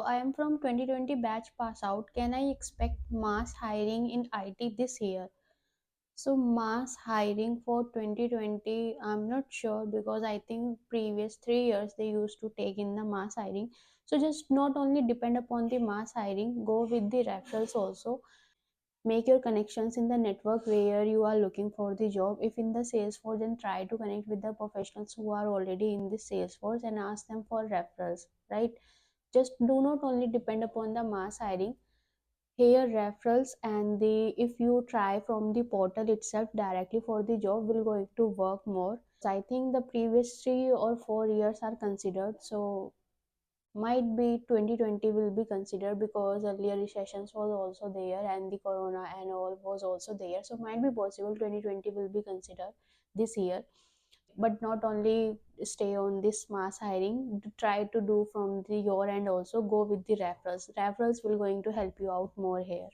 I am from 2020 batch pass out. Can I expect mass hiring in IT this year? So mass hiring for 2020, I'm not sure because I think previous 3 years they used to take in the mass hiring. So just not only depend upon the mass hiring, go with the referrals also. Make your connections in the network where you are looking for the job. If in the Salesforce, then try to connect with the professionals who are already in the Salesforce and ask them for referrals, right? Just do not only depend upon the mass hiring. Here referrals and the if you try from the portal itself directly for the job will going to work more. I think the previous 3 or 4 years are considered, so might be 2020 will be considered because earlier recessions was also there and the corona and all was also there, so might be possible 2020 will be considered this year. But not only stay on this mass hiring, try to do from the your end also. Go with the referrals will going to help you out more here.